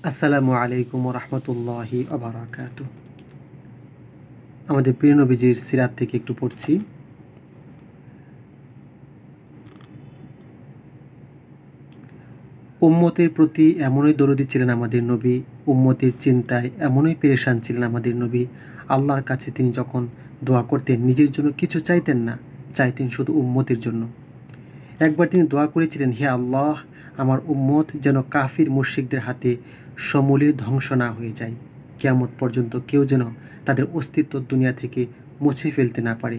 আসসালামু আলাইকুম রহমতুল্লাহি আবরাকাতু। আমাদের প্রিয় নবীজির সিরাত থেকে একটু পড়ছি। উম্মতের প্রতি এমনই দরদি ছিলেন আমাদের নবী, উম্মতের চিন্তায় এমনই পেরেশান ছিলেন আমাদের নবী। আল্লাহর কাছে তিনি যখন দোয়া করতেন, নিজের জন্য কিছু চাইতেন না, চাইতেন শুধু উম্মতের জন্য। একবার তিনি দোয়া করেছিলেন, হে আল্লাহ, আমার উম্মত যেন কাফির মুশরিকদের হাতে সমূলে ধ্বংস না হয়ে যায়, কিয়ামত পর্যন্ত কেউ যেন তাদের অস্তিত্ব দুনিয়া থেকে মুছে ফেলতে না পারে।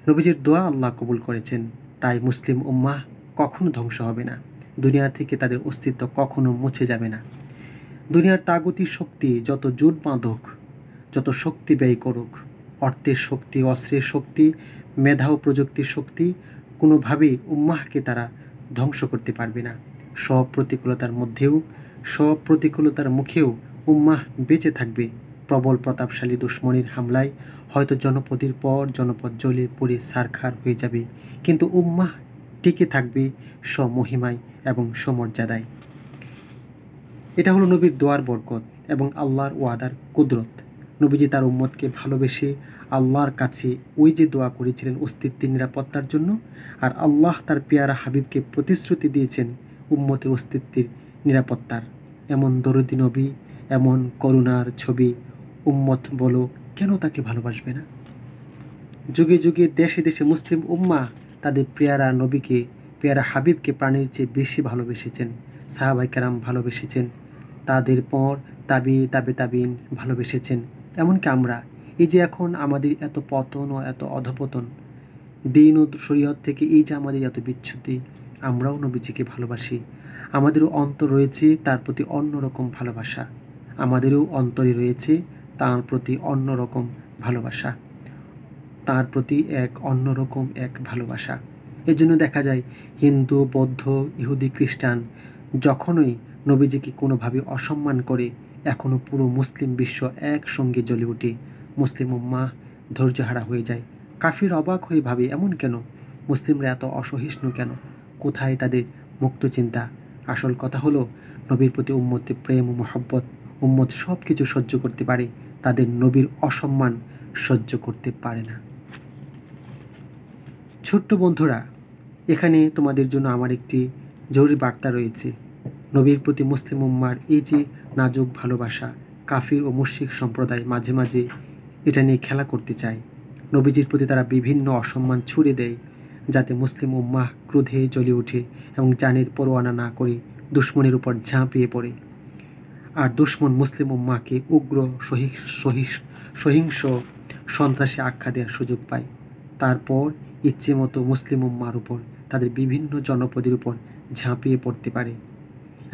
নবীজির দোয়া আল্লাহ কবুল করেছেন, তাই মুসলিম উম্মাহ কখনো ধ্বংস হবে না, দুনিয়া থেকে তাদের অস্তিত্ব কখনো মুছে যাবে না। দুনিয়ার তাগুতি শক্তি যত জোট বাঁধুক, যত শক্তি ব্যয় করুক, অর্থের শক্তি, অস্ত্রের শক্তি, মেধা ও প্রযুক্তির শক্তি, কোনোভাবেই উম্মাহকে তারা ধ্বংস করতে পারবে না। সব প্রতিকূলতার মুখেও উম্মাহ বেঁচে থাকবে। প্রবল প্রতাপশালী দুশ্মনের হামলায় হয়তো জনপদের পর জনপদ জ্বলে পুড়ে ছারখার হয়ে যাবে, কিন্তু উম্মাহ টিকে থাকবে স্বমহিমায় এবং সমর্যাদায়। এটা হলো নবীর দোয়ার বরকত এবং আল্লাহর ওয়াদার কুদরত। নবীজি তার উম্মতকে ভালোবেসে আল্লাহর কাছে ওই যে দোয়া করেছিলেন অস্তিত্বের নিরাপত্তার জন্য, আর আল্লাহ তার পেয়ারা হাবিবকে প্রতিশ্রুতি দিয়েছেন উম্মতের অস্তিত্বের নিরাপত্তার। এমন দরদি নবী, এমন করুণার ছবি, উম্মত বলো কেন তাকে ভালোবাসবে না? যুগে যুগে দেশে দেশে মুসলিম উম্মাহ তাদের পেয়ারা নবীকে, পেয়ারা হাবিবকে প্রাণের চেয়ে বেশি ভালোবেসেছেন। সাহাবায়ে কেরাম ভালোবেসেছেন, তাদের পর তাবিঈন ভালোবেসেছেন। এমনকি আমরা, এই যে এখন আমাদের এত পতন ও এত অধপতন, দিন ও শরীয়ত থেকে এই যে আমাদের এত বিচ্যুতি, আমরাও নবীজিকে ভালোবাসি। আমাদেরও অন্তর রয়েছে তার প্রতি অন্যরকম ভালোবাসা, আমাদেরও অন্তরে রয়েছে তার প্রতি অন্যরকম ভালোবাসা, তার প্রতি এক অন্যরকম এক ভালোবাসা। এজন্য দেখা যায় হিন্দু, বৌদ্ধ, ইহুদি, খ্রিস্টান যখনই নবীজিকে কোনোভাবে অসম্মান করে, এখনও পুরো মুসলিম বিশ্ব একসঙ্গে জ্বলে ওঠে। মুসলিম উম্মাহ ধৈর্যহারা হয়ে যায়। কাফির অবাক হয়ে ভাবে, এমন কেন? মুসলিমরা এত অসহিষ্ণু কেন? কোথায় তাদের মুক্ত চিন্তা? আসল কথা হলো, নবীর প্রতি উম্মতের প্রেম ও মহব্বত। উম্মত সব কিছু সহ্য করতে পারে, তাদের নবীর অসম্মান সহ্য করতে পারে না। ছোট্ট বন্ধুরা, এখানে তোমাদের জন্য আমার একটি জরুরি বার্তা রয়েছে। নবীর প্রতি মুসলিম উম্মার এই যে নাজুক ভালোবাসা, কাফির ও মুশরিক সম্প্রদায় মাঝে মাঝে এটা নিয়ে খেলা করতে চায়। নবীজির প্রতি তারা বিভিন্ন অসম্মান ছুড়ে দেয়, যাতে মুসলিম উম্মাহ ক্রোধে জ্বলে ওঠে এবং জানের পরোয়ানা না করে দুশ্মনের উপর ঝাঁপিয়ে পড়ে। আর দুশ্মন মুসলিম উম্মাহকে উগ্র, সহিংস, সন্ত্রাসী আখ্যা দেওয়ার সুযোগ পায়। তারপর ইচ্ছে মতো মুসলিম উম্মার উপর, তাদের বিভিন্ন জনপদের উপর ঝাঁপিয়ে পড়তে পারে।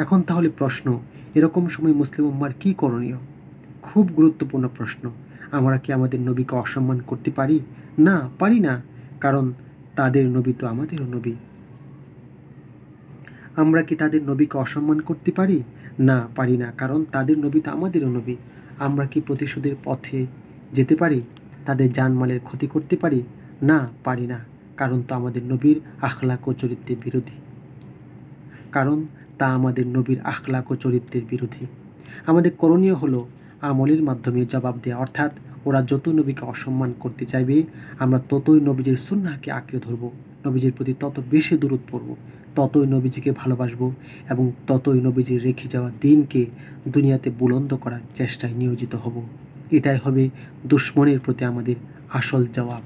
এখন তাহলে প্রশ্ন, এরকম সময় মুসলিম উম্মার কী করণীয়? খুব গুরুত্বপূর্ণ প্রশ্ন। আমরা কি আমাদের নবীকে অসম্মান করতে পারি? না, পারি না, কারণ তাদের নবী তো আমাদেরও নবী। আমরা কি তাদের নবীকে অসম্মান করতে পারি? না, পারি না, কারণ তাদের নবী তো আমাদেরও নবী। আমরা কি প্রতিশোধের পথে যেতে পারি? তাদের জানমালের ক্ষতি করতে পারি? না, পারি না, কারণ তা আমাদের নবীর আখলাক ও চরিত্রের বিরোধী। আমাদের করণীয় হলো আমলের মাধ্যমে জবাব দেওয়া, অর্থাৎ ওরা যত নবীকে অসম্মান করতে চাইবে, আমরা ততই নবীজির সুন্নাহকে আঁকড়ে ধরব, নবীজির প্রতি তত বেশি দরুদ পড়ব, ততই নবীজিকে ভালোবাসব এবং ততই নবীজির রেখে যাওয়া দিনকে দুনিয়াতে বুলন্দ করার চেষ্টায় নিয়োজিত হব। এটাই হবে দুশ্মনের প্রতি আমাদের আসল জবাব।